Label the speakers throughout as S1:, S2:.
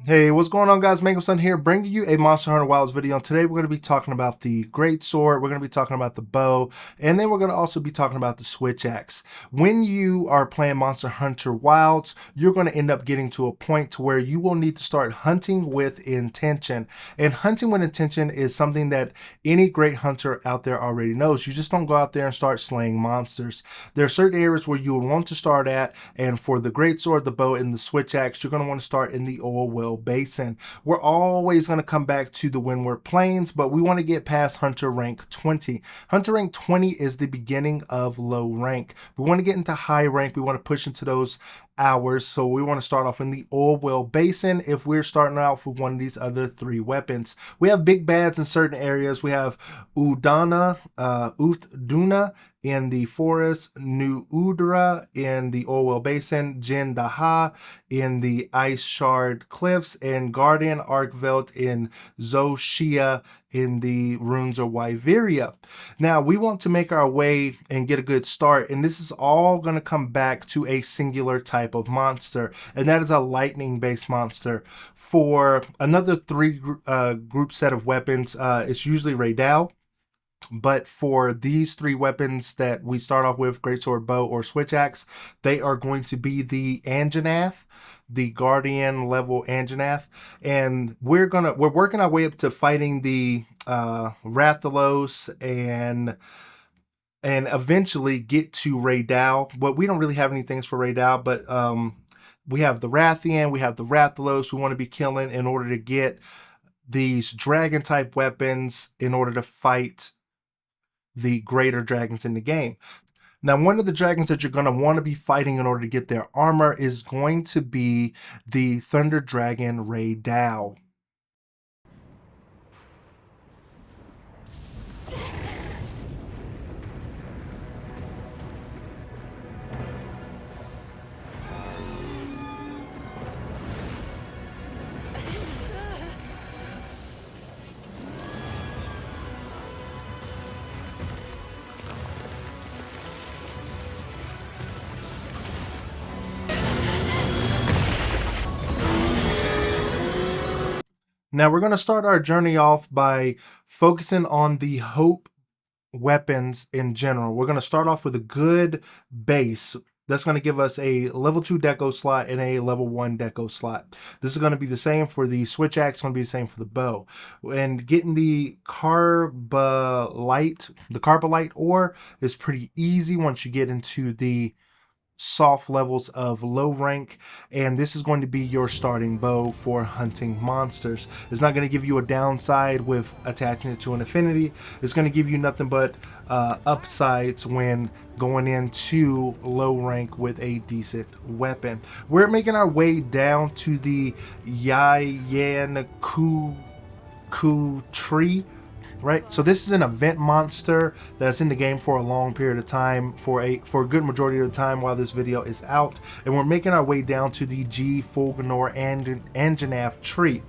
S1: Hey, what's going on, guys? Mango Sun here, bringing you a Monster Hunter Wilds video. And today we're going to be talking about the Great Sword, we're going to be talking about the bow, and then we're going to also be talking about the Switch Axe. When you are playing Monster Hunter Wilds, you're going to end up getting to a point to where you will need to start hunting with intention. And hunting with intention is something that any great hunter out there already knows. You just don't go out there and start slaying monsters. There are certain areas where you will want to start at, and for the Great Sword, the bow, and the Switch Axe, you're going to want to start in the oil well basin. We're always going to come back to the Windward Plains, but we want to get past Hunter rank 20. Hunter rank 20 is the beginning of low rank. We want to get into high rank. We want to push into those hours. So we want to start off in the oil well basin if we're starting out with one of these other three weapons. We have big bads in certain areas. We have Uthduna in the forest, New Udra in the oil well basin, Jin Daha in the ice shard cliffs, and Guardian Arkveld in Zoshia in the ruins of Wyveria. Now we want to make our way and get a good start, and this is all going to come back to a singular type of monster, and that is a lightning based monster. For another three group set of weapons, it's usually Raydal. But for these three weapons that we start off with, Greatsword, Bow, or Switch Axe, they are going to be the Anjanath, the Guardian level Anjanath, and we're working our way up to fighting the Rathalos and eventually get to Raydal. But we don't really have any things for Raydal, but we have the Rathian, we have the Rathalos we want to be killing in order to get these dragon type weapons in order to fight the greater dragons in the game. Now, one of the dragons that you're going to want to be fighting in order to get their armor is going to be the Thunder Dragon Raydal. Now we're going to start our journey off by focusing on the Hope weapons in general. We're going to start off with a good base. That's going to give us a level 2 deco slot and a level 1 deco slot. This is going to be the same for the Switch Axe, going to be the same for the bow. And getting the Carbolite ore is pretty easy once you get into the soft levels of low rank, and this is going to be your starting bow for hunting monsters. It's not going to give you a downside with attaching it to an affinity. It's going to give you nothing but upsides when going into low rank with a decent weapon. We're making our way down to the Yayan Ku tree. Right, so this is an event monster that's in the game for a long period of time, for a good majority of the time while this video is out, and we're making our way down to the G Fulgnor and Anjanath tree.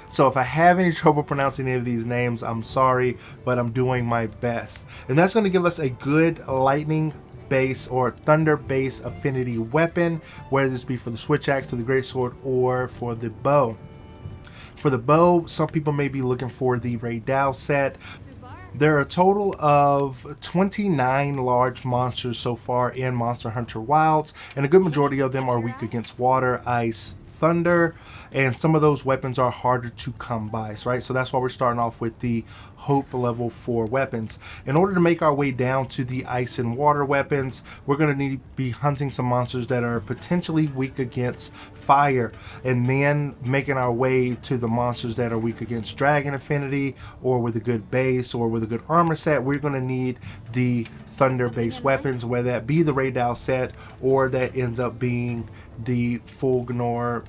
S1: So if I have any trouble pronouncing any of these names, I'm sorry, but I'm doing my best. And that's going to give us a good lightning base or thunder base affinity weapon, whether this be for the Switch Axe, or the Great Sword, or for the bow. For the bow, some people may be looking for the Raydal set. There are a total of 29 large monsters so far in Monster Hunter Wilds, and a good majority of them are weak against water, ice, thunder, and some of those weapons are harder to come by, right? So that's why we're starting off with the Hope level 4 weapons. In order to make our way down to the ice and water weapons, we're going to need to be hunting some monsters that are potentially weak against fire, and then making our way to the monsters that are weak against dragon affinity, or with a good base, or with a good armor set. We're going to need the thunder based weapons, whether that be the Raydal set or that ends up being the Fulgnor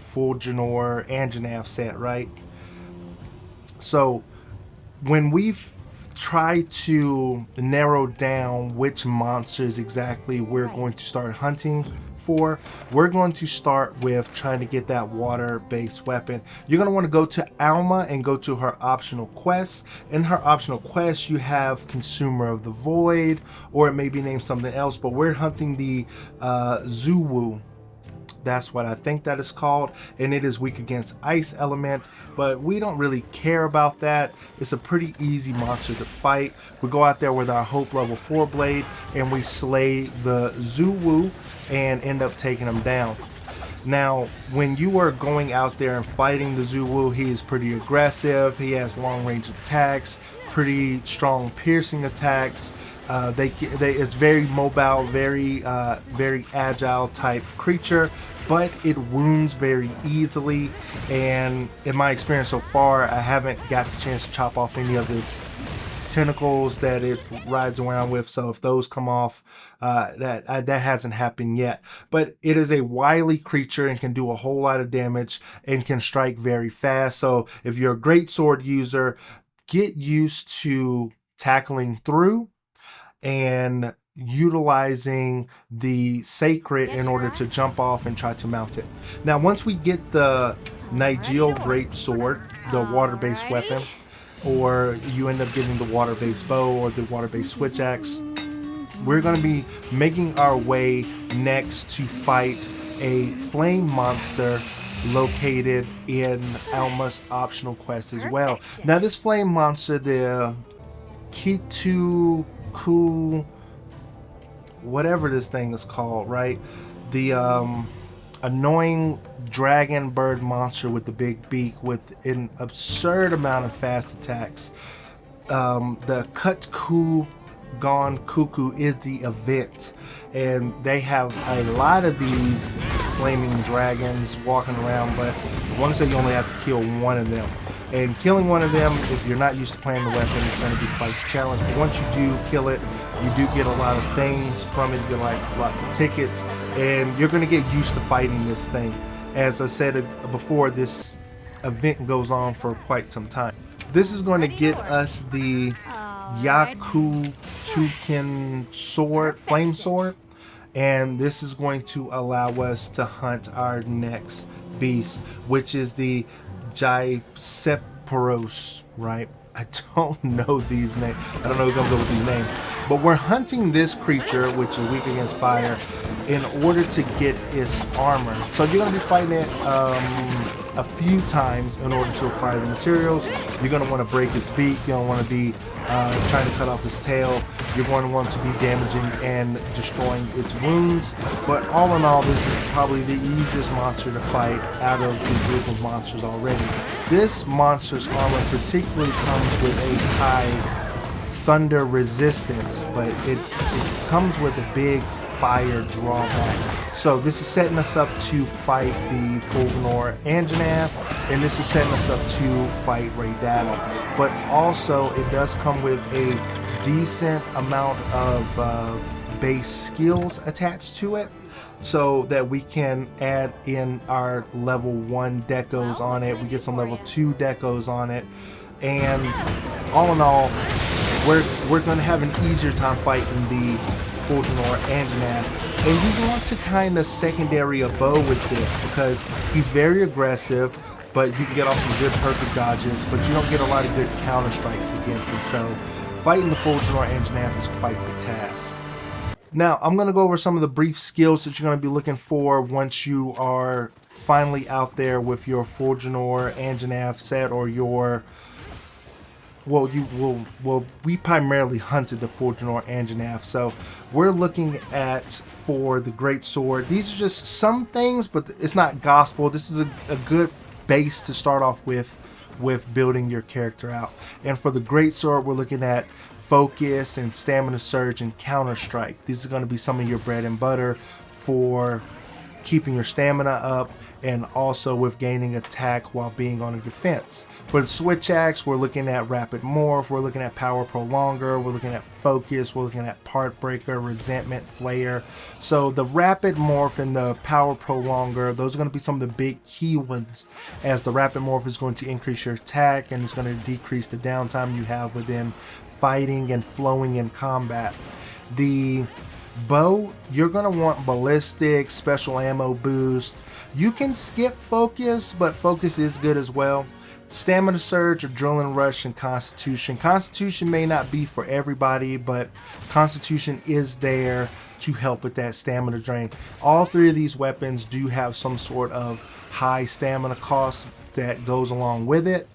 S1: Anjanath set, right? So when we've tried to narrow down which monsters exactly we're going to start hunting for, we're going to start with trying to get that water-based weapon. You're going to want to go to Alma and go to her optional quests. In her optional quest, you have Consumer of the Void, or it may be named something else, but we're hunting the Zuwu That's what I think that is called, and it is weak against ice element, but we don't really care about that. It's a pretty easy monster to fight. We go out there with our Hope level 4 blade and we slay the Zuwu and end up taking him down. Now, when you are going out there and fighting the Zuwu, he is pretty aggressive. He has long range attacks, pretty strong piercing attacks. It's very mobile, very agile type creature, but it wounds very easily. And in my experience so far, I haven't got the chance to chop off any of his tentacles that it rides around with, so if those come off, that hasn't happened yet. But it is a wily creature and can do a whole lot of damage and can strike very fast. So if you're a great sword user, get used to tackling through and utilizing the sacred in order to jump off and try to mount it. Now, once we get the Nigel Great Sword, the water-based weapon, or you end up getting the water-based bow or the water-based switch axe, we're going to be making our way next to fight a flame monster located in Alma's optional quest as well. Now, this flame monster, the Kituku, whatever this thing is called, right? The annoying dragon bird monster with the big beak with an absurd amount of fast attacks. The Kutku Gone Cuckoo is the event, and they have a lot of these flaming dragons walking around, but I want to say you only have to kill one of them. And killing one of them, if you're not used to playing the weapon, is going to be quite a challenge. But once you do kill it, you do get a lot of things from it. You get like lots of tickets, and you're going to get used to fighting this thing. As I said before, this event goes on for quite some time. This is going to get us the Yaku Tuken sword, flame sword, and this is going to allow us to hunt our next beast, which is the Gypseporos, right? I don't know these names. I don't know who comes up with these names. But we're hunting this creature, which is weak against fire, in order to get its armor. So you're going to be fighting it a few times in order to acquire the materials. You're going to want to break its beak. You don't want to be trying to cut off its tail. You're going to want to be damaging and destroying its wounds. But all in all, this is probably the easiest monster to fight out of the group of monsters already. This monster's armor particularly comes with a high thunder resistance, but it comes with a big fire drawback. So this is setting us up to fight the Fulgnor Anjanath, and this is setting us up to fight Raydado. But also it does come with a decent amount of base skills attached to it, so that we can add in our level 1 decos on it. We get some level 2 decos on it, and all in all, we're going to have an easier time fighting the Fulgnor Anjanath. And you want to kind of secondary a bow with this, because he's very aggressive, but you can get off some good perfect dodges, but you don't get a lot of good counter strikes against him. So fighting the Fulgnor Anjanath is quite the task. Now, I'm going to go over some of the brief skills that you're going to be looking for once you are finally out there with your Fulgnor Anjanath set, or your... Well, we primarily hunted the Fulgnor Anjanath, so we're looking at, for the Great Sword, these are just some things, but it's not gospel. This is a good base to start off with building your character out. And for the Great Sword, we're looking at focus and stamina surge and counter strike. These are going to be some of your bread and butter for keeping your stamina up, and also with gaining attack while being on a defense. For the switch axe, we're looking at rapid morph, we're looking at power prolonger, we're looking at focus, we're looking at part breaker, resentment, flare. So the rapid morph and the power prolonger, those are going to be some of the big key ones, as the rapid morph is going to increase your attack and it's going to decrease the downtime you have within fighting and flowing in combat. The bow, you're going to want ballistic, special ammo boost. You can skip focus, but focus is good as well. Stamina surge, adrenaline rush, and constitution. Constitution may not be for everybody, but constitution is there to help with that stamina drain. All three of these weapons do have some sort of high stamina cost that goes along with it,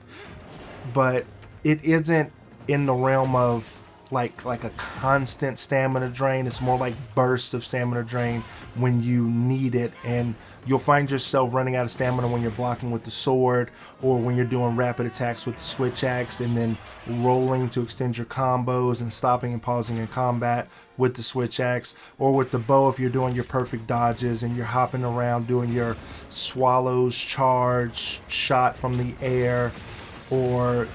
S1: but it isn't in the realm of like a constant stamina drain. It's more like bursts of stamina drain when you need it, and you'll find yourself running out of stamina when you're blocking with the sword, or when you're doing rapid attacks with the switch axe and then rolling to extend your combos and stopping and pausing in combat with the switch axe, or with the bow if you're doing your perfect dodges and you're hopping around doing your swallows charge shot from the air, or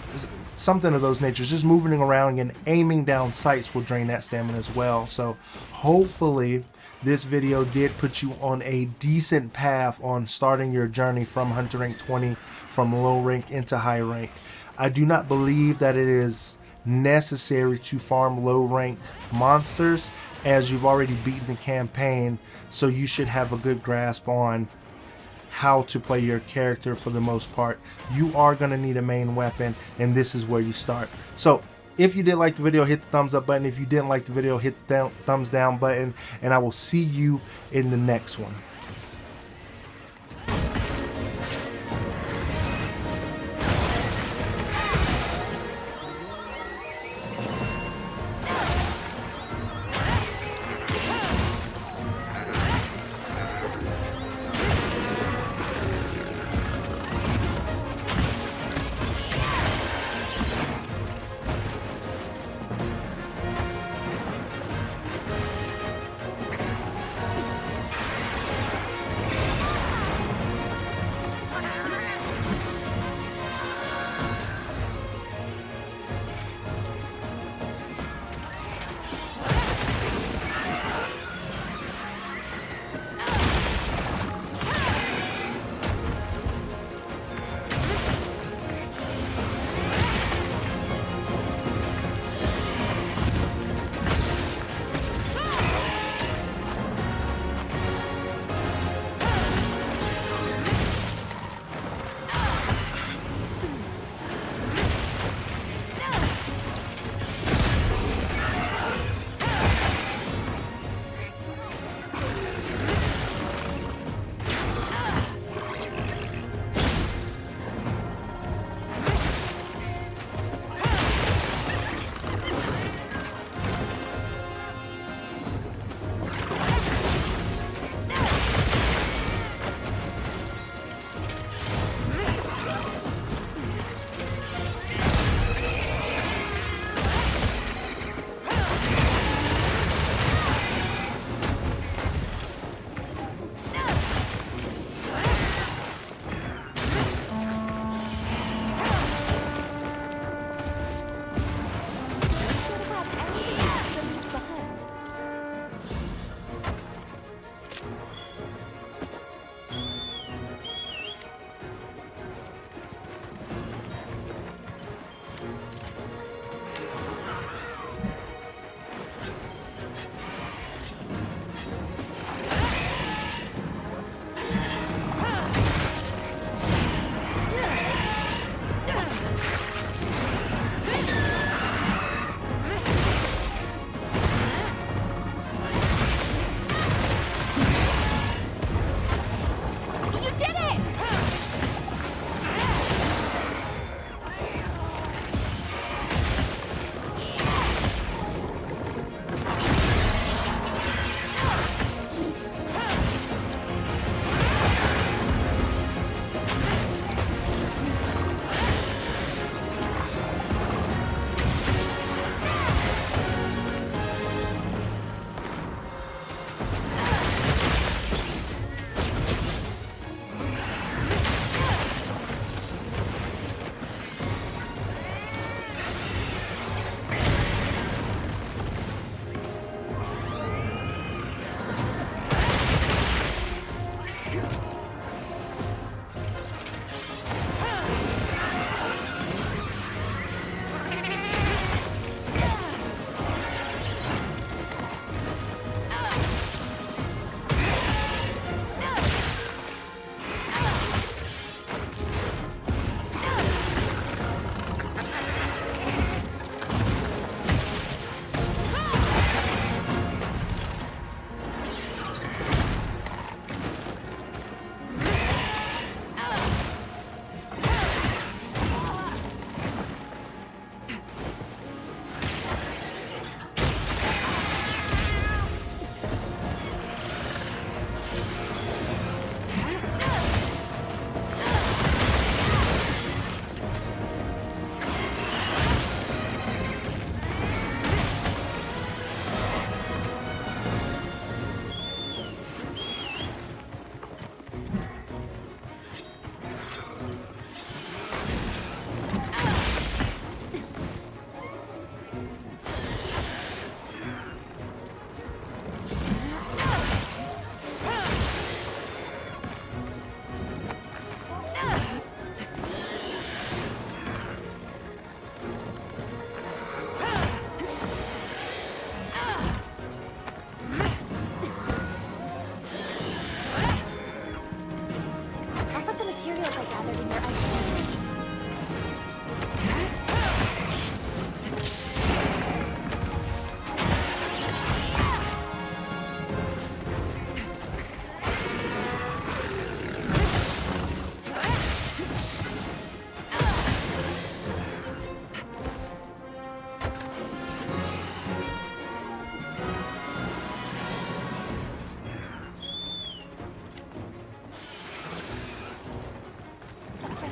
S1: something of those natures. Just moving around and aiming down sights will drain that stamina as well. So hopefully this video did put you on a decent path on starting your journey from Hunter Rank 20, from low rank into high rank. I do not believe that it is necessary to farm low rank monsters, as you've already beaten the campaign, so you should have a good grasp on how to play your character for the most part. You are going to need a main weapon, and this is where you start. So if you did like the video, hit the thumbs up button. If you didn't like the video, hit the thumbs down button, and I will see you in the next one.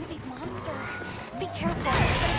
S2: frenzied monster. Be careful.